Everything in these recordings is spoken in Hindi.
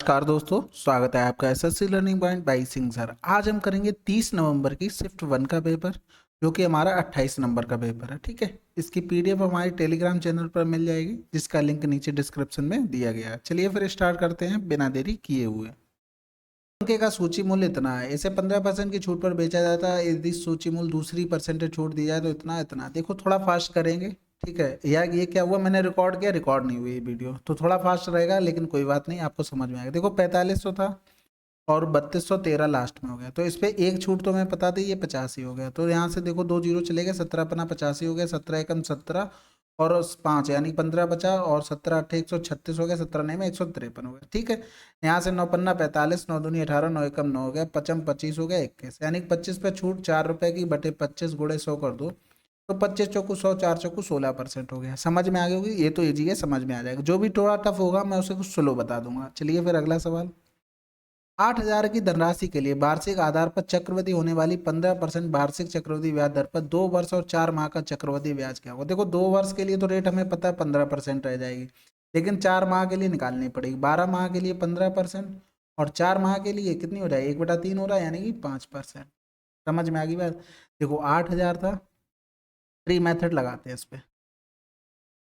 नमस्कार दोस्तों, स्वागत है आपका SSC learning point by Singh sir. आज हम करेंगे 30 नवंबर की शिफ्ट 1 का पेपर, जो कि हमारा 28 नंबर का पेपर है। ठीक है, इसकी पीडीएफ हमारे टेलीग्राम चैनल पर मिल जाएगी, जिसका लिंक नीचे डिस्क्रिप्शन में दिया गया है। चलिए फिर स्टार्ट करते हैं बिना देरी किए हुए। अंके का सूची मूल्य इतना है, इसे 15% की छूट पर बेचा जाता है। यदि सूची मूल्य दूसरी परसेंटेज छूट दी जाए तो इतना इतना। देखो थोड़ा फास्ट करेंगे, ठीक है। यार ये क्या हुआ, मैंने रिकॉर्ड किया, रिकॉर्ड नहीं हुई वीडियो, तो थोड़ा फास्ट रहेगा, लेकिन कोई बात नहीं, आपको समझ में आएगा। देखो 4500 था और 3213 लास्ट में हो गया, तो इस पे एक छूट तो मैं पता दी, ये 50 ही हो गया। तो यहाँ से देखो 2 जीरो चले गए, 17 अपना 50 ही हो गया, 17 एकम 17 और 5 यानी 15 बचा, और 17 अट्ठे 136 हो गया, 17 नहीं में 153 हो गया। ठीक है, यहाँ से 9 पन्ना 45, 9 दूनी 18, 9 एकम 9 हो गया, 55 25 हो गया 21, यानी 25 पे छूट 4 रुपए की बटे 25 गुणे 100 कर दो, तो 25 चौकू 100, 4 चौकू 16% हो गया। समझ में आ गई होगी, ये तो इजी है, समझ में आ जाएगा। जो भी थोड़ा टफ होगा मैं उसे कुछ स्लो बता दूंगा। चलिए फिर अगला सवाल। 8,000 की धनराशि के लिए वार्षिक आधार पर चक्रवृद्धि होने वाली 15% वार्षिक चक्रवृद्धि ब्याज दर पर 2 वर्ष और 4 माह का चक्रवृद्धि ब्याज क्या होगा। देखो 2 वर्ष के लिए तो रेट हमें पता है 15% रह जाएगी, लेकिन 4 माह के लिए निकालनी पड़ेगी। 12 माह के लिए 15% और 4 माह के लिए कितनी हो जाएगी, 1/3 हो रहा है, यानी कि 5%। समझ में आ गई बात। देखो 8,000 था, ट्री मेथड लगाते हैं इस पे।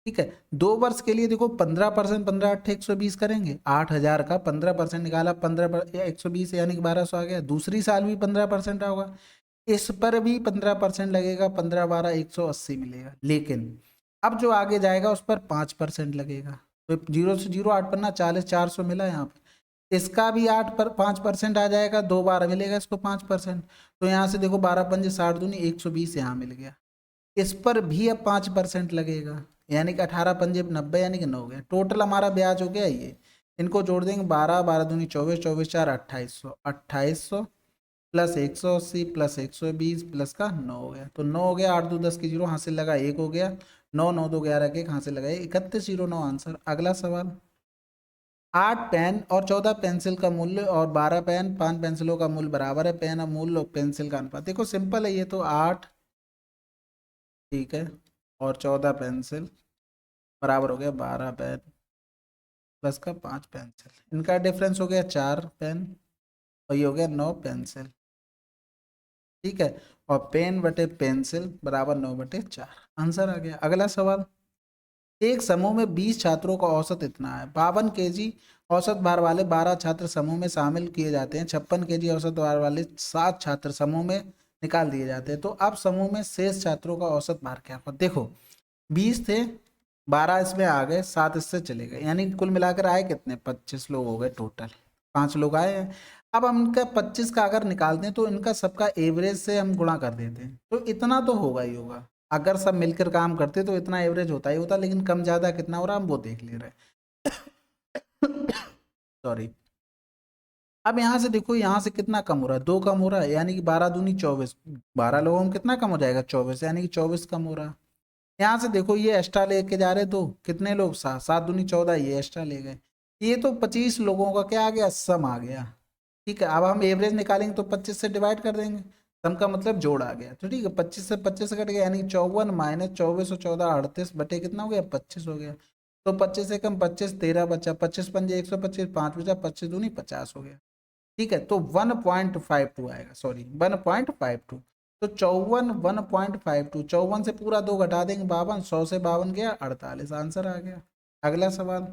ठीक है, 2 वर्ष के लिए देखो 15%, 15 अट्ठे 120 करेंगे। 8,000 का 15% निकाला, 15 120 यानी कि 1200 आ गया। दूसरी साल भी 15% होगा, इस पर भी 15% लगेगा, 15 12 180 मिलेगा। लेकिन अब जो आगे जाएगा उस पर 5% लगेगा। तो 0 से 0 8 पन्ना 40, 400 मिला यहाँ पे। इसका भी 8 पर 5% आ जाएगा, 2 बार मिलेगा इसको 5%। तो यहाँ से देखो 12 पंजे 60 दूनी 120 यहाँ मिल गया। इस पर भी अब 5% लगेगा, यानी कि 18 पंजे 90, यानी कि 9 हो गया। टोटल हमारा ब्याज हो गया ये। इनको जोड़ देंगे, 12 12 दूनी 24, 24 4 2800, 2800 प्लस 180 प्लस 120 प्लस का 9 हो गया। तो 9 हो गया, 8 2 10 की जीरो हासिल लगा, 1 हो गया। 9 9 2 11 के हासिल लगाए, 3109 आंसर। अगला सवाल। 8 पेन और 14 पेंसिल का मूल्य और 12 पेन 5 पेंसिलों का मूल्य बराबर है। पेन और मूल्य और पेंसिल का अनुपात। देखो सिंपल है ये तो, 8 ठीक है और 14 पेंसिल बराबर हो गया 12 पेन प्लस का 5 पेंसिल। इनका डिफरेंस हो गया 4 पेन और ये हो गया 9 पेंसिल। ठीक है, और पेन बटे पेंसिल बराबर 9/4, आंसर आ गया। अगला सवाल। एक समूह में 20 छात्रों का औसत इतना है। 52 केजी औसत भार वाले 12 छात्र समूह में शामिल किए जाते हैं। 56 केजी औसत भार वाले 7 छात्र समूह में निकाल दिए जाते हैं। तो अब समूह में शेष छात्रों का औसत भार क्या होगा। देखो 20 थे, 12 इसमें आ गए, 7 इससे चले गए, यानी कुल मिलाकर आए कितने, 25 लोग हो गए टोटल। 5 लोग आए हैं। अब हम इनका 25 का अगर निकालते हैं तो इनका सबका एवरेज से हम गुणा कर देते हैं, तो इतना तो होगा ही होगा। अगर सब मिलकर काम करते तो इतना एवरेज होता ही होता, लेकिन कम ज्यादा कितना हो रहा है हम वो देख ले रहे हैं। सॉरी। अब यहाँ से देखो, यहाँ से कितना कम हो रहा है, 2 कम हो रहा है, यानी कि 12 दूनी 24। 12 लोगों में कितना कम हो जाएगा, 24, यानी कि 24 कम हो रहा है। यहाँ से देखो ये एक्स्ट्रा लेके जा रहे, तो कितने लोग, 7 7 दूनी 14, ये एक्स्ट्रा ले गए। ये तो 25 लोगों का क्या आ गया, सम आ गया। ठीक है, अब हम एवरेज निकालेंगे तो 25 से डिवाइड कर देंगे, सम का मतलब जोड़ आ गया। तो ठीक है, 25 से 25 कट गया, यानी 54 माइनस 24 और 14 38 बटे कितना हो गया, 25 हो गया। तो 25 से कम 25, 13 बचा, 25 पंजे 125, 5 बचा, 25 दूनी 50 हो गया। ठीक है, तो 1.52 आएगा, सॉरी 1.52। तो 54 1.52, 54 से पूरा 2 घटा देंगे 52, 100 से 52 गया 48, आंसर आ गया। अगला सवाल।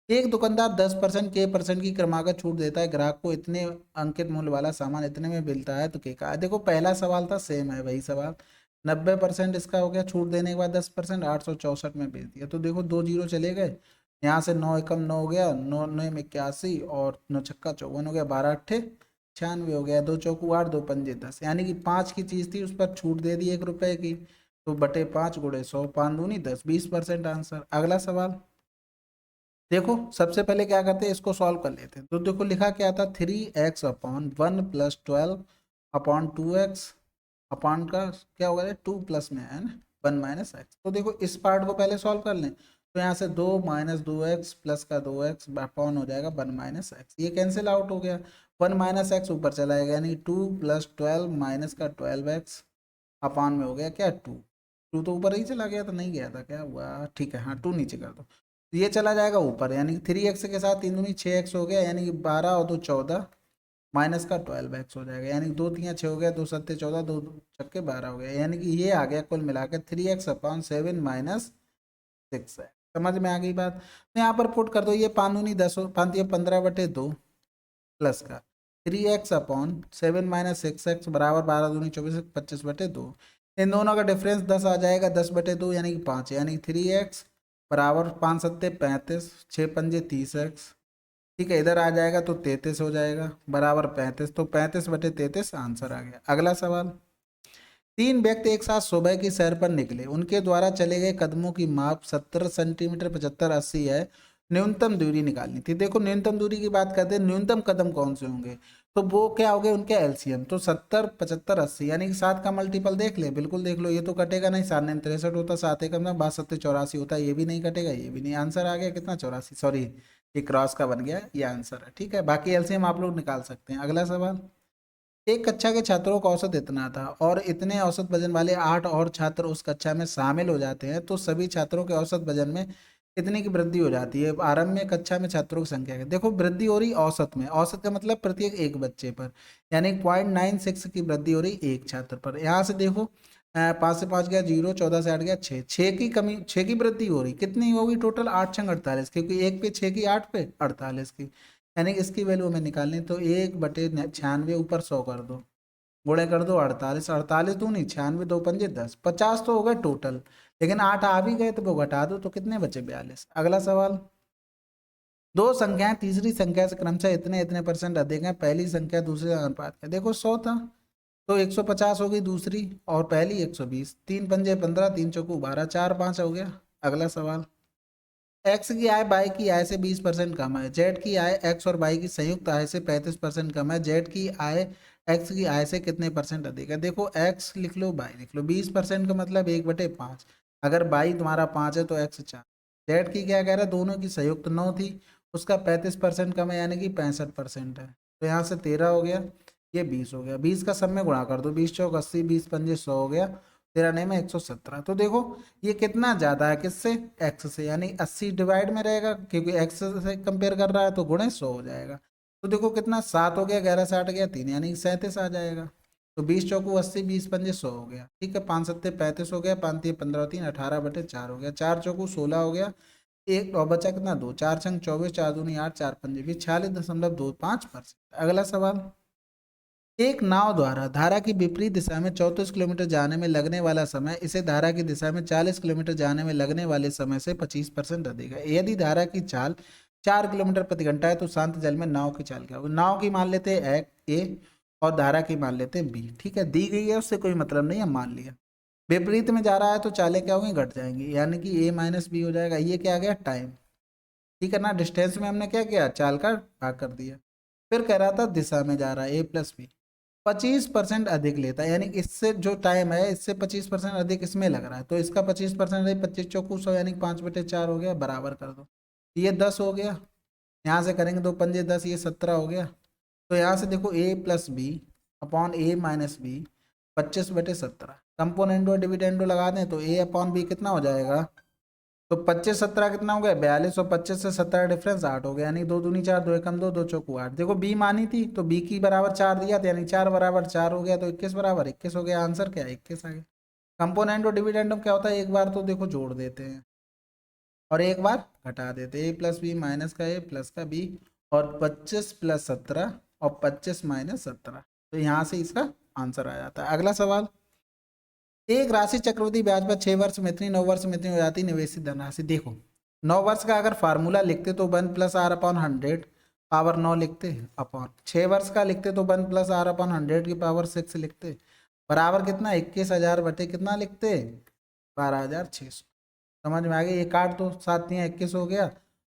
एक दुकानदार 10% के परसेंट की क्रमागत छूट देता है, ग्राहक को इतने अंकित मूल्य वाला सामान इतने में मिलता है, तो क्या कहा। देखो पहला सवाल था, सेम है वही सवाल। 90% इसका हो गया, छूट देने के बाद 10%, 864 में बेच दिया। तो देखो 2 जीरो चले गए, यहाँ से 9 एकम 9 हो गया, 9 9 में 81 और 9 छक्का 54 हो गया, 12 अट्ठे 96 हो गया, 2 चौकू 8, 2 पंजे 10, यानी कि 5 की चीज थी, उस पर छूट दे दी 1 रुपए की, तो बटे 5 गुणे 100, 5 दूनी 10, 20% आंसर। अगला सवाल। देखो सबसे पहले क्या करते हैं, इसको सॉल्व कर लेते हैं। तो देखो लिखा क्या था, 3x upon 1 plus 12 upon 2x upon का क्या होगा, 2 प्लस में है ना 1 माइनस एक्स। तो देखो इस पार्ट को पहले सॉल्व कर लें, तो यहाँ से 2 माइनस 2x प्लस का 2x अपॉन हो जाएगा 1 माइनस एक्स, ये कैंसिल आउट हो गया। 1 माइनस एक्स ऊपर चला जाएगा, यानी 2 प्लस 12 माइनस का 12x अपॉन में हो गया क्या, 2। 2 तो ऊपर ही चला गया था, नहीं गया था क्या हुआ, ठीक है हाँ 2 नीचे कर दो। ये चला जाएगा ऊपर, यानी कि 3x के साथ 3 दूनी 6x हो गया, यानी कि 12 और 2 14 माइनस का 12x हो जाएगा, यानी कि 2 3 6 हो गया, 2 7 14, 2 छक्के 12 हो गया, यानी कि ये आ गया कुल मिलाकर 3x/7 माइनस 6 है। समझ में आ गई बात। तो यहाँ पर पुट कर दो, ये 5 दूनी 10 5 15/2 प्लस का 3x/7 माइनस 6x बराबर 12 दूनी 24 25/2। इन दोनों का डिफरेंस 10 आ जाएगा, 10/2 यानी कि 5, यानी कि 3x बराबर 5 सत्ते 35, 6 पंजे 30x। ठीक है, इधर आ जाएगा तो 33 हो जाएगा बराबर 35, तो 35/33 आंसर आ गया। अगला सवाल, 3 व्यक्ति एक साथ सुबह की सैर पर निकले, उनके द्वारा चले गए कदमों की माप 70 सेंटीमीटर 75 80 है, न्यूनतम दूरी निकालनी थी। देखो न्यूनतम दूरी की बात करते हैं, न्यूनतम कदम कौन से होंगे, तो वो क्या हो गए उनके एलसीएम, तो 70 75 80 यानी कि 7 का मल्टीपल देख ले, बिल्कुल देख लो, ये तो कटेगा नहीं, 7 9 63 होता, 7 एक 62 84 होता है, ये भी नहीं कटेगा, ये भी नहीं, आंसर आ गया कितना 84, सॉरी ये क्रॉस का बन गया, ये आंसर है। ठीक है, बाकी एलसीएम आप लोग निकाल सकते हैं। अगला सवाल, एक कक्षा के छात्रों का औसत इतना था और इतने औसत वजन वाले 8 और छात्र उस कक्षा में शामिल हो जाते हैं, तो सभी छात्रों के औसत वजन में कितने की वृद्धि हो जाती है। आरंभ में कक्षा में छात्रों की संख्या है, देखो वृद्धि हो रही औसत में, औसत का मतलब प्रत्येक एक बच्चे पर, यानी 0.96 की वृद्धि हो रही एक छात्र पर। यहाँ से देखो 5 से 5 गया 0, 14 से 8 गया 6, 6 की कमी, 6 की वृद्धि हो रही, कितनी होगी टोटल 8 छंग 48, क्योंकि एक पे 6 की 8 पे 48 की, यानी कि इसकी वैल्यू हमें निकालनी, तो 1/96 ऊपर 100 कर दो, गुणे कर दो 48, 48 दूनी 96, 2 पंजे 10, 50 तो हो गए टोटल, लेकिन 8 आ भी गए तो वो घटा दो, तो कितने बचे 42। अगला सवाल, दो संख्याएं तीसरी संख्या से क्रमशः इतने इतने परसेंट अधिक हैं, पहली संख्या दूसरे से अनुपात है, देखो 100 था तो 150 हो गई दूसरी, और पहली 120, 3 पंजे 15, 3 चौकू 12, 4 5 हो गया। अगला सवाल, एक्स की आय बाई की आय से 20% कम है, जेड की आय एक्स और बाई की संयुक्त आय से 35% कम है, जेड की आय एक्स की आय से कितने परसेंट अधिक है। देखो एक्स लिख लो बाई लिख लो, 20% का मतलब 1/5, अगर बाई तुम्हारा 5 है तो एक्स 4, जेड की क्या कह रहा है दोनों की संयुक्त 9 थी, उसका 35% कम है, यानी कि 65% है, तो यहाँ से 13 हो गया, ये 20 हो गया, 20 का सब में गुणा कर दो, 20 चौक 80, 20 पंजे 100 हो गया, 13 नहीं में 117। तो देखो ये कितना ज्यादा है किससे, एक्स से, यानी 80 डिवाइड में रहेगा, क्योंकि एक्स से कंपेयर कर रहा है, तो गुणे 100 हो जाएगा, तो देखो कितना 7 हो गया, 11 से 8 गया 3, यानी 37 आ जाएगा, तो 20 चौकू 80, 20 पंजे 100 हो गया। ठीक है, 5 सत्ते 35 हो गया, 5 3 15 3 18/4 हो गया, 4 चौकू 16 हो गया, एक और बचा कितना 2, 4 छंग 24, 4 दूनी 8, 4 पंजे भी 46.25%। अगला सवाल, एक नाव द्वारा धारा की विपरीत दिशा में 34 किलोमीटर जाने में लगने वाला समय इसे धारा की दिशा में 40 किलोमीटर जाने में लगने वाले समय से 25% अधिक है। यदि धारा की चाल 4 किलोमीटर प्रति घंटा है तो शांत जल में नाव की चाल क्या होगी। नाव की मान लेते हैं ए और धारा की मान लेते हैं बी। ठीक है, दी गई है उससे कोई मतलब नहीं है, मान लिया। विपरीत में जा रहा है तो चालें क्या होंगी, घट जाएंगी, यानी कि A-B हो जाएगा। ये क्या आ गया, टाइम। ठीक है ना, डिस्टेंस में हमने क्या किया, चाल का भाग कर दिया। फिर कह रहा था दिशा में जा रहा है A+B, 25% अधिक लेता है, यानी इससे जो टाइम है इससे 25% अधिक इसमें लग रहा है, तो इसका 25% अधिक 25 चौकू 100, यानी 5/4 हो गया, बराबर कर दो, ये 10 हो गया, यहाँ से करेंगे 2 पंजे 10, ये 17 हो गया। तो यहाँ से देखो A+B अपॉन A-B 25/17, कंपोनेंडो और डिविडेंडो लगा दें तो A/B कितना हो जाएगा, तो 25 17 कितना हो गया 42, और 25 से 17 डिफरेंस 8 हो गया, यानी 2 दूनी 4, 2 एकम 2, 2 चौकू 8। देखो बी मानी थी तो बी की बराबर 4 दिया था, यानी 4 बराबर 4 हो गया, तो 21 बराबर 21 हो गया, आंसर क्या है 21 आ गया। कंपोनेंट और डिविडेंड क्या होता है, एक बार तो देखो जोड़ देते हैं और एक बार घटा देते हैं, A+B माइनस का A प्लस का B, और 25 + 17 और 25 - 17, तो यहाँ से इसका आंसर आ जाता है। अगला सवाल, एक राशि चक्रवृद्धि ब्याज पर 6 वर्ष में इतनी 9 वर्ष में इतनी हो जाती निवेशित धनराशि। देखो 9 वर्ष का अगर फार्मूला लिखते तो 1+R/100 पावर 9 लिखते, अपॉन 6 वर्ष का लिखते तो 1+R/100 की पावर 6 लिखते, बराबर कितना 21,000 बटे कितना लिखते 12,600। समझ में आ गया, ये काट दो, 7 तियाँ 21 हो गया,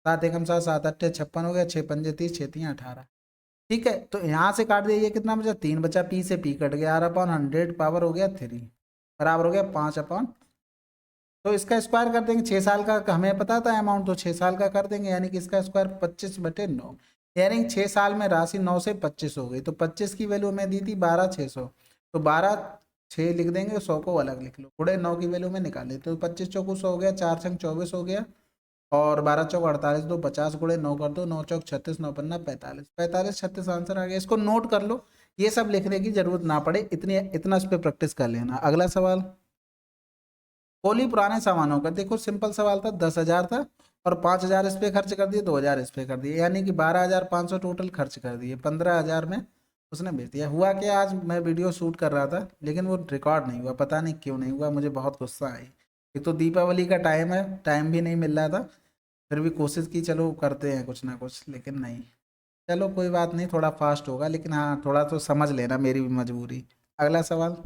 7 एकम 7, 7 अट्ठे 56 हो गया, 6 पंजे 30, 6 तियाँ 18। ठीक है, तो यहाँ से काट दिया, ये कितना बचा 3 बचा, पी से पी कट गया, R/100 पावर हो गया 3 बराबर हो गया 5/, तो इसका स्क्वायर कर देंगे, 6 साल का हमें पता था अमाउंट, तो 6 साल का कर देंगे, यानी कि इसका स्क्वायर 25/9, यानी 6 साल में राशि 9 से 25 हो गई, तो 25 की वैल्यू हमें दी थी 12,600, तो 12,600 लिख देंगे, 100 को अलग लिख लो, थोड़े 9 की वैल्यू में निकाले, तो 25 चौकू 100 हो गया, 4 छंग 24 हो गया, और 12 चौक 48, दो 50 गुणे 9 कर दो, 9 चौक 36, 9 पन्ना 45, 45 36 आंसर आ गया। इसको नोट कर लो, ये सब लिखने की जरूरत ना पड़े, इतना इस पे प्रैक्टिस कर लेना। अगला सवाल, कोहली पुराने सामानों का, देखो सिंपल सवाल था, 10,000 था और 5,000 इस पे खर्च कर दिए, 2,000 इस पे कर दिए, यानी कि 12,500 टोटल खर्च कर दिए, 15,000 में उसने बेच दिया। हुआ क्या, आज मैं वीडियो शूट कर रहा था लेकिन वो रिकॉर्ड नहीं हुआ, पता नहीं क्यों नहीं हुआ, मुझे बहुत गुस्सा आई। एक तो दीपावली का टाइम है, टाइम भी नहीं मिल रहा था, फिर भी कोशिश की चलो करते हैं कुछ ना कुछ, लेकिन नहीं। चलो कोई बात नहीं, थोड़ा फास्ट होगा, लेकिन हाँ थोड़ा तो समझ लेना मेरी भी मजबूरी। अगला सवाल,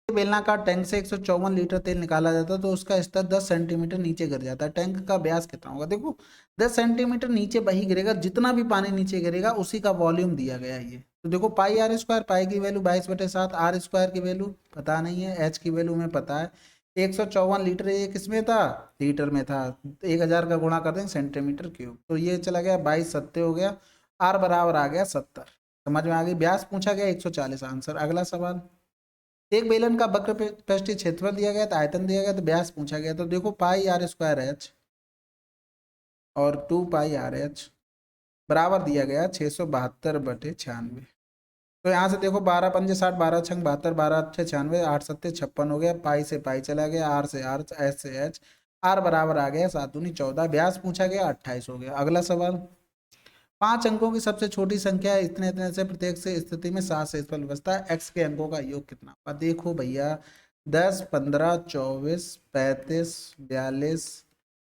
बेलनाकार टैंक से 154 लीटर तेल निकाला जाता है तो उसका स्तर 10 सेंटीमीटर नीचे गिर जाता है, टैंक का व्यास कितना होगा। देखो 10 सेंटीमीटर नीचे वही गिरेगा, जितना भी पानी नीचे गिरेगा उसी का वॉल्यूम दिया गया है ये। तो देखो पाई आर स्क्वायर, पाई की वैल्यू 22/7, आर स्क्वायर की वैल्यू पता नहीं है, एच की वैल्यू में पता है। 154 लीटर ये किसमें था, लीटर में था, 1,000 का गुणा कर देंगे सेंटीमीटर क्यूब, तो ये चला गया 22 सत्ते हो गया, आर बराबर आ गया 70। समझ में आ गई। व्यास पूछा गया 140 आंसर। अगला सवाल, एक बेलन का वक्र पृष्ठीय क्षेत्रफल दिया गया था, आयतन दिया गया तो व्यास पूछा गया, तो देखो पाई आर स्क्वायर एच और 2 पाई आर एच बराबर दिया गया 672/96। तो यहाँ से देखो 12 पंजे 60, 12 छंग 72, 12 अट्ठे 96, 8 सत्ते 56 हो गया, पाई से पाई चला गया, आर से आर, एच से एच, आर बराबर आ गया 7 दूनी 14, व्यास पूछा गया 28 हो गया। अगला सवाल, 5 अंकों की सबसे छोटी संख्या है, इतने इतने से प्रत्येक से स्थिति में 7 से फल बचता है, एक्स के अंकों का योग कितना होगा। देखो भैया 10, 15, 24, 35, 42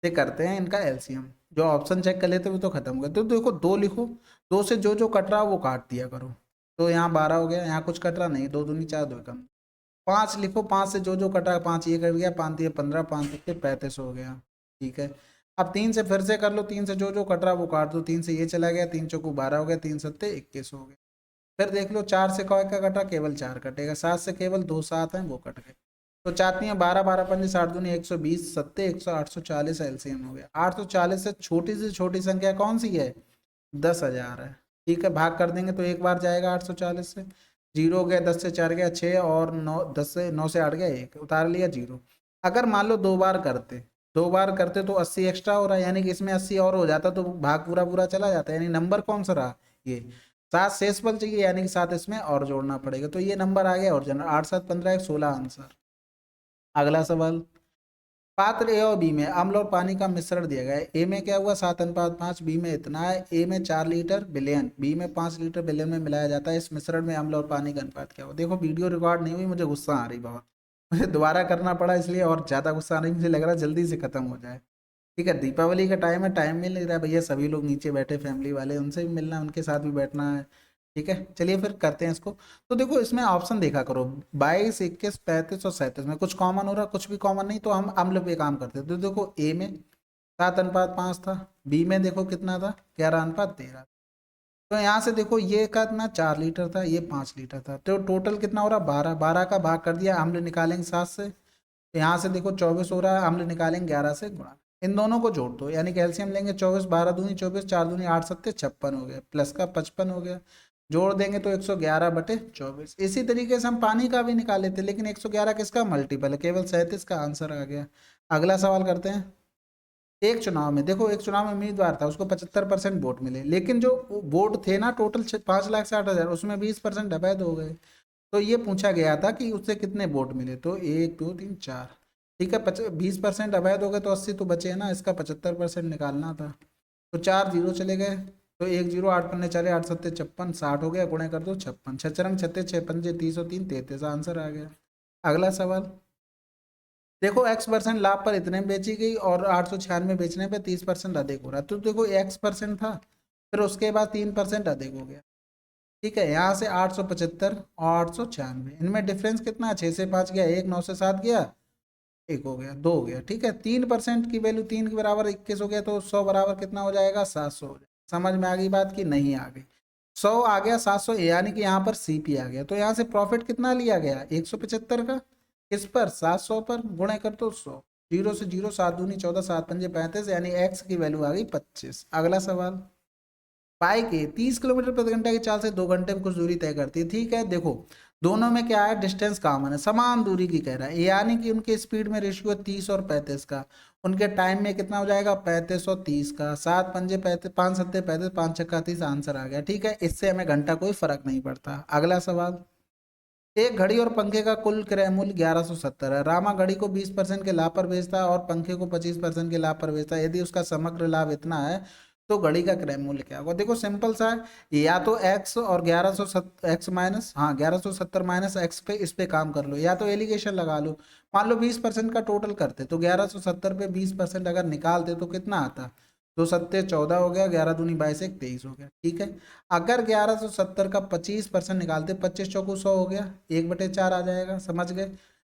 से करते हैं इनका एलसीएम, जो ऑप्शन चेक कर लेते हुए तो खत्म हो गया। तो देखो 2 लिखो, 2 से जो जो कट रहा वो काट दिया करो, तो यहाँ 12 हो गया, यहाँ कुछ कट रहा नहीं, 2 दूनी 4, 2 कम। 5 लिखो, 5 से जो जो कटा 5 ये कट गया, 5 दिए 15, 5 से 35 हो गया, ठीक है। अब 3 से फिर से कर लो, 3 से जो जो कट रहा वो काट दो, 3 से ये चला गया, 3 चौको 12 हो गया, 3 सत्ते 21 हो गया। फिर देख लो 4 से कौन का कटा, केवल 4 कटेगा, 7 से केवल 2 7 हैं वो कट गए, तो चाहती हैं 12, 12 पंजे 60 दूनी 120 सत्ते 100, 840 एलसीएम हो गया। 840 से छोटी संख्या कौन सी है, 10,000 है, ठीक है। भाग कर देंगे तो एक बार जाएगा 840 से, जीरो हो गया, 10 से 4 गया 6 और 9, 10 से 9 से 8 गया 1, उतार लिया जीरो। अगर मान लो 2 बार करते तो 80 एक्स्ट्रा हो रहा है, यानी कि इसमें 80 और हो जाता तो भाग पूरा पूरा चला जाता, यानी नंबर कौन सा रहा, ये 7 शेष बल चाहिए, यानी कि 7 इसमें और जोड़ना पड़ेगा, तो ये नंबर आ गया और जनरल 8 7 15 1 16 आंसर। अगला सवाल, पात्र ए और बी में अम्ल और पानी का मिश्रण दिया गया है, ए में क्या हुआ 7:5, बी में इतना है, ए में 4 लीटर बिलियन, बी में 5 लीटर बिलियन में मिलाया जाता है, इस मिश्रण में अम्ल और पानी का अनुपात क्या हुआ। देखो वीडियो रिकॉर्ड नहीं हुई, मुझे गुस्सा आ रही बहुत, मुझे दोबारा करना पड़ा इसलिए, और ज़्यादा गुस्सा आ रही, मुझे लग रहा है जल्दी से खत्म हो जाए, ठीक है। दीपावली का टाइम है, टाइम मिल नहीं रहा भैया, सभी लोग नीचे बैठे फैमिली वाले, उनसे भी मिलना है, उनके साथ भी बैठना है, ठीक है। चलिए फिर करते हैं इसको। तो देखो इसमें ऑप्शन देखा करो, 22, 21, 35 और 37 में कुछ कॉमन हो रहा, कुछ भी कॉमन नहीं, तो हम अम्ल पे काम करते हैं। तो देखो ए में 7:5 था, बी में देखो कितना था 11:13, तो यहाँ से देखो ये कितना 4 लीटर था, ये 5 लीटर था, तो टोटल कितना हो रहा 12, 12 का भाग कर दिया, अम्ल निकालेंगे 7 से, तो यहाँ से देखो 24 हो रहा है, अम्ल निकालेंगे 11 से गुणा, इन दोनों को जोड़ दो, यानी कैल्शियम लेंगे 24, 12 दूनी 24, 4 दूनी 8 सत्ते 56 हो गया, प्लस का 55 हो गया, जोड़ देंगे तो 111/24। इसी तरीके से हम पानी का भी निकाले थे, लेकिन 111 किसका मल्टीपल है, केवल 37 का आंसर आ गया। अगला सवाल करते हैं, एक चुनाव में देखो, एक चुनाव में उम्मीदवार था, उसको 75% वोट मिले, लेकिन जो वोट थे ना टोटल 5,60,000, उसमें 20% अवैध हो गए। तो ये पूछा गया था कि उससे कितने वोट मिले, तो 1 2 3 4, ठीक है। 20% अवैध हो गए तो 80 तो बचे हैं ना, इसका 75% निकालना था, तो 4 जीरो चले गए, तो 1 जीरो, 8 पन्ने चले, 8 सत्ते 56, 60 हो गया, गुणे कर दो 56, 6 रंग 36, 6 पंजे 30 और 3 33, आंसर आ गया। अगला सवाल, देखो x% लाभ पर इतने में बेची गई और 896 बेचने पे 30% अधिक हो रहा है, तो देखो x% था, फिर उसके बाद 3% अधिक हो गया, ठीक है। यहाँ से 875 और 896, इनमें डिफरेंस कितना है, 6 से 5 गया 1, 9 से 7 गया 1 हो गया 2 हो गया, ठीक है। 3% की वैल्यू 3 के बराबर 21 हो गया, तो 100 बराबर कितना हो जाएगा 700 हो जाएगा। समझ में आ गई बात की नहीं आ गई, 100 आ गया 700, यानी कि यहाँ पर सीपी आ गया, तो यहाँ से प्रॉफिट कितना लिया गया 175 का, किस पर 700 पर, गुणे कर दो 100, जीरो से जीरो, 7 दूनी 14, 7 पंजे 35, यानी एक्स की वैल्यू आ गई 25। अगला सवाल, बाइक 30 किलोमीटर प्रति घंटा की चाल से 2 घंटे में कुछ दूरी तय करती है, ठीक है। देखो दोनों में क्या है, डिस्टेंस कॉमन है, समान दूरी की कह रहा है, यानी कि उनके स्पीड में रेशियो है 30 और 35 का, उनके टाइम में कितना हो जाएगा 3530 का, 7 पंजे 35, 5 सत्ते 35, 5 छक्का 30, आंसर आ गया। ठीक है, इससे हमें घंटा कोई फर्क नहीं पड़ता। अगला सवाल, एक घड़ी और पंखे का कुल क्रय मूल्य 1170 है। रामा घड़ी को 20% के लाभ पर बेचता है और पंखे को 25% के लाभ पर बेचता है। यदि उसका समग्र लाभ इतना है तो घड़ी का क्रय मूल्य क्या होगा? देखो सिंपल सा है, या तो एक्स और 1170 एक्स माइनस, हाँ 1170 माइनस एक्स पे इस पे काम कर लो, या तो एलिगेशन लगा लो। मान लो 20% का टोटल करते तो 1170 पे 20% अगर निकालते तो कितना आता? 2 सत्ते 14 हो गया, 11 दूनी 22, 1 23 हो गया। ठीक है, अगर 1170 का 25% निकालते, 25 चौको 100 हो गया, 1/4 आ जाएगा। समझ गए?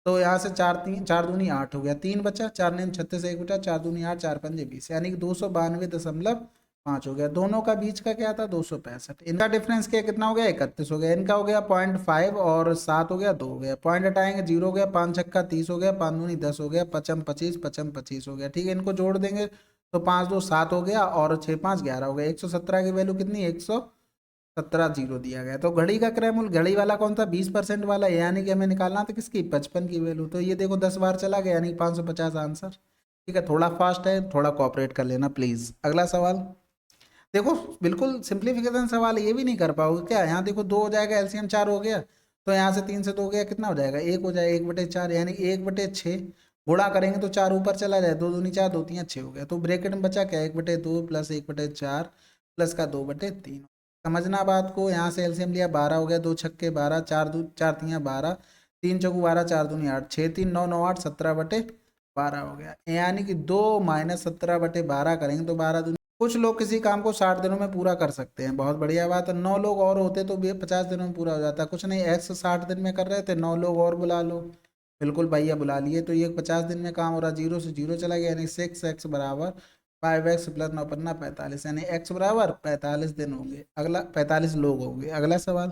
तो यहाँ से 4 दूनी 8 हो गया, 3 बचा, 4 9 36, 1 बचा, 4 दूनी 8, 4 पंजे 20, यानी कि 292.5 हो गया। दोनों का बीच का क्या था? 265। इनका डिफरेंस क्या कितना हो गया? 31 हो गया। इनका हो गया 0.5 और 7 हो गया, 2 हो गया। पॉइंट हटाएंगे, 0 हो गया, 5 छक्का 30 हो गया, 5 दूनी 10 हो गया, 55 25 हो गया। ठीक है, इनको जोड़ देंगे तो 5 2 7 हो गया और 6 5 11 हो गया। 117 की वैल्यू कितनी? 117 जीरो दिया गया। तो घड़ी का क्रय मूल्य, घड़ी वाला कौन था? 20% वाला, यानी कि हमें निकालना था किसकी? 55 की वैल्यू। तो ये देखो 10 बार चला गया, यानी 550 आंसर। ठीक है, थोड़ा फास्ट है, थोड़ा कोऑपरेट कर लेना प्लीज। अगला सवाल देखो, बिल्कुल सिंप्लीफिकेशन सवाल है, ये भी नहीं कर पाओगे क्या? यहाँ देखो 2 हो जाएगा, एलसीएम 4 हो गया, तो यहाँ से 3 से 2 गया, कितना हो जाएगा? 1 हो जाएगा, 1/4, यानी 1/6। गुणा करेंगे तो 4 ऊपर चला जाए, 2 दूनी 4, 2 3 6 हो गया। तो ब्रैकेट में बचा क्या? 1/2 प्लस 1/4 प्लस का 2/3। समझना बात को, यहाँ से एलसीएम लिया, 12 हो गया, 2 छक्के 12, 4 4 3 12, 3 चौको 12, 4 दूनी 8, 6 3 9 9 8, 17/12 हो गया। यानी कि 2 माइनस 17/12 करेंगे तो 12 दूनी, कुछ लोग किसी काम को 60 दिनों में पूरा कर सकते हैं, बहुत बढ़िया बात है। 9 लोग और होते तो भी 50 दिनों में पूरा हो जाता। कुछ नहीं, एक्स 60 दिन में कर रहे थे, 9 लोग और बुला लो। बिल्कुल भैया बुला लिए, तो ये 50 दिन में काम हो रहा, 0 से 0 चला गया, यानी 6x बराबर 5x प्लस 9 5 45, यानी x बराबर 45 दिन होंगे। अगला 45 लोग होंगे। अगला सवाल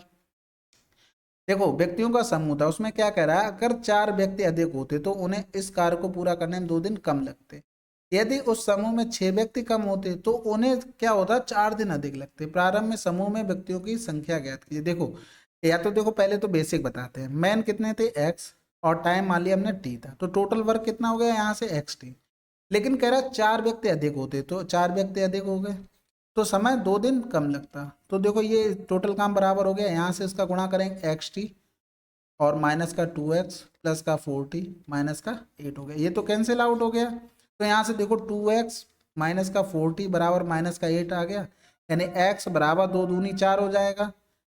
देखो, व्यक्तियों का समूह था, उसमें क्या कह रहा है? अगर 4 व्यक्ति अधिक होते तो उन्हें इस कार्य को पूरा करने में 2 दिन कम लगते। यदि उस समूह में 6 व्यक्ति कम होते तो उन्हें क्या होता? 4 दिन अधिक लगते। प्रारंभ में समूह में व्यक्तियों की संख्या ज्ञात कीजिए। देखो, या तो देखो पहले तो बेसिक बताते हैं। मैन कितने थे? एक्स, और टाइम मान लिया हमने टी था, तो टोटल वर्क कितना हो गया? यहाँ से एक्स टी। लेकिन कह रहा है 4 व्यक्ति अधिक होते, तो 4 व्यक्ति अधिक हो गए तो समय 2 दिन कम लगता। तो देखो ये टोटल काम बराबर हो गया, यहाँ से इसका गुणा करेंगे एक्स टी और माइनस का 2x प्लस का 4t माइनस का 8 हो गया। ये तो कैंसिल आउट हो गया, तो यहाँ से देखो 2x माइनस का 4t बराबर माइनस का 8 आ गया, यानी x बराबर 2 दूनी 4 हो जाएगा।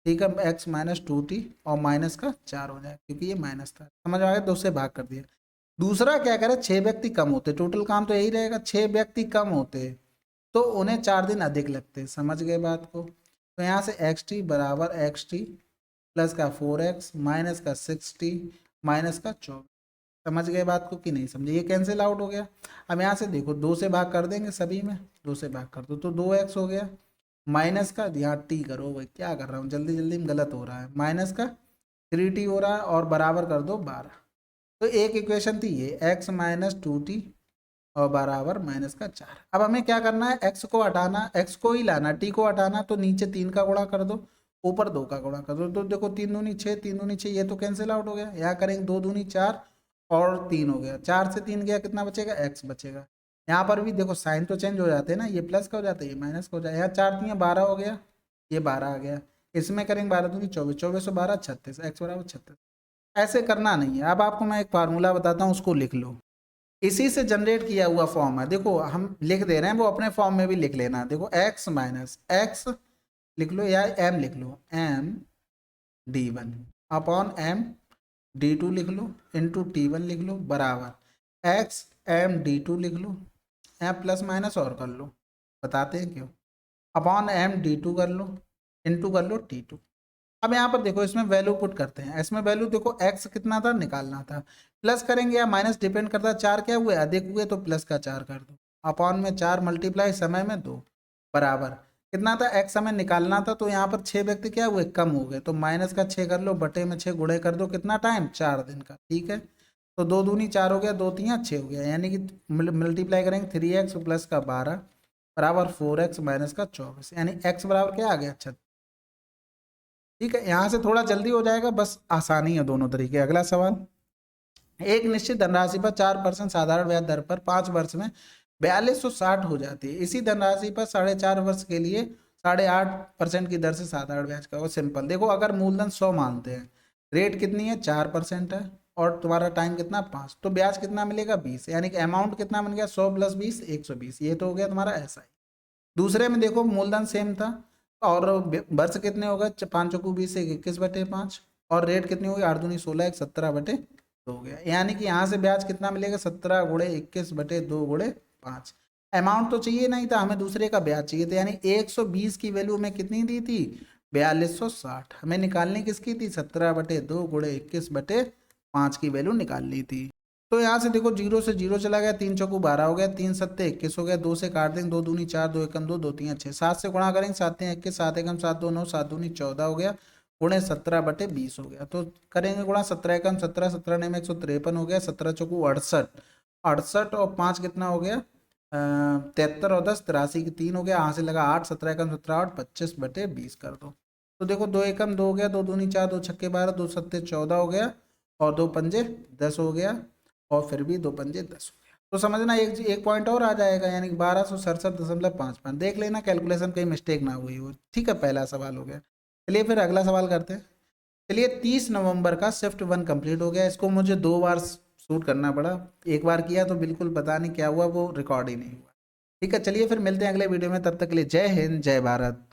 ठीक है, x माइनस 2t और माइनस का 4 हो जाएगा, क्योंकि ये माइनस था। समझ आ गया? 2 से भाग कर दिया। दूसरा क्या करे? 6 व्यक्ति कम होते, टोटल काम तो यही रहेगा, 6 व्यक्ति कम होते तो उन्हें 4 दिन अधिक लगते। समझ गए बात को? तो यहाँ से एक्स टी बराबर एक्स टी प्लस का 4x माइनस का 6t माइनस का 24। समझ गए बात को कि नहीं समझे? ये कैंसिल आउट हो गया। अब यहाँ से देखो 2 से भाग कर देंगे, सभी में 2 से भाग कर दो तो 2x हो गया, माइनस का, यहाँ टी करो भाई, क्या कर रहा हूँ जल्दी जल्दी में, गलत हो रहा है, माइनस का 3t हो रहा है और बराबर कर दो 12। तो एक इक्वेशन थी ये, x माइनस 2t और बराबर माइनस का 4। अब हमें क्या करना है? x को हटाना, x को ही लाना, t को हटाना, तो नीचे 3 का गुणा कर दो, ऊपर 2 का गुणा कर दो। तो देखो 3 दूनी 6, 3 दूनी 6, ये तो कैंसिल आउट हो गया। यहाँ करेंगे 2 दूनी 4 और 3 हो गया, 4 से 3 गया, कितना बचेगा? x बचेगा। यहाँ पर भी देखो साइन तो चेंज हो जाते हैं ना, ये प्लस का हो जाता है, ये माइनस का हो जाए। यहाँ 4 3 12 हो गया, ये 12 आ गया। इसमें करेंगे 12 दूनी 24, 24 से 12 36, x बराबर 36। ऐसे करना नहीं है। अब आपको मैं एक फार्मूला बताता हूँ, उसको लिख लो। इसी से जनरेट किया हुआ फॉर्म है, देखो हम लिख दे रहे हैं, वो अपने फॉर्म में भी लिख लेना। देखो x माइनस एक्स लिख लो या m लिख लो, m d1 upon m d2 लिख लो इंटू t1 लिख लो बराबर x m d2 लिख लो, यहाँ प्लस माइनस और कर लो, बताते हैं क्यों, अपॉन m d2 कर लो इंटू कर लो t2। अब यहाँ पर देखो इसमें वैल्यू पुट करते हैं, इसमें वैल्यू देखो x कितना था निकालना था, प्लस करेंगे या माइनस डिपेंड करता है। 4 क्या हुए? अधिक हुए, तो प्लस का 4 कर दो, अपॉन में 4 मल्टीप्लाई समय में 2 बराबर कितना था? x हमें निकालना था, तो यहाँ पर 6 व्यक्ति क्या हुए? कम हो गए, तो माइनस का 6 कर लो, बटे में 6 गुणे कर दो, कितना टाइम? 4 दिन का। ठीक है, तो 2 दूनी 4 हो गया, 2 3 6 हो गया, यानी कि मल्टीप्लाई करेंगे 3x प्लस का 12 बराबर 4x माइनस का 24, यानी x बराबर क्या आ गया? 36। ठीक है, यहाँ से थोड़ा जल्दी हो जाएगा, बस आसानी है दोनों तरीके। अगला सवाल, एक निश्चित धनराशि पर 4% साधारण ब्याज दर पर 5 वर्ष में 4260 हो जाती है। इसी धनराशि पर 4.5 वर्ष के लिए 8.5% की दर से साधारण ब्याज का होगा। सिंपल देखो, अगर मूलधन 100 मानते हैं, रेट कितनी है 4% है, और तुम्हारा टाइम कितना 5, तो ब्याज कितना मिलेगा 20, यानी कि अमाउंट कितना बन गया 100 + 20 120। ये तो हो गया तुम्हारा ऐसा ही। दूसरे में देखो मूलधन सेम था, और वर्ष कितने हो गए 5 चौकू 20 21/5, और रेट कितनी होगी 8 दूनी 16 17/2 हो गया। यानी कि यहाँ से ब्याज कितना मिलेगा 17 × 21/2 × 5। अमाउंट तो चाहिए नहीं था हमें, दूसरे का ब्याज चाहिए था, यानी 120 की वैल्यू में कितनी दी थी 4260। हमें निकालनी किसकी थी 17/2 × 21/5 की वैल्यू निकालनी थी। तो यहाँ से देखो 0 से 0 चला गया, 3 चौकू 12 हो गया, 3 सत्ते 21 हो गया, 2 से काट देंगे 2 दूनी 4 2 एकम 2 2 3 6, 7 से गुणा करेंगे 7 3 21 7 एकम 7 2 9 7 दूनी 14 हो गया, गुणे 17/20 हो गया। तो करेंगे गुणा 17 एकम 17 17 ने 153 हो गया, 17 चौकू 68 68 और 5 कितना हो गया 73 और 10 83 की 3 हो गया। यहाँ से लगा 8 17 एकम 17 8 25/20 कर दो। तो देखो 2 एकम 2 हो गया, 2 दूनी 4 2 छक्के 12 2 सत्ते 14 हो गया, और 2 पंजे 10 हो गया, और फिर भी 2 पंजे 10 हो गया। तो समझना एक पॉइंट और आ जाएगा, यानी कि 1267.55। देख लेना कैलकुलेशन कहीं मिस्टेक ना हुई हो। ठीक है, पहला सवाल हो गया। चलिए फिर अगला सवाल करते हैं। चलिए 30 नवंबर का शिफ्ट 1 कंप्लीट हो गया। इसको मुझे 2 बार शूट करना पड़ा, एक बार किया तो बिल्कुल पता नहीं क्या हुआ, वो रिकॉर्ड ही नहीं हुआ। ठीक है, चलिए फिर मिलते हैं अगले वीडियो में, तब तक के लिए जय हिंद जय भारत।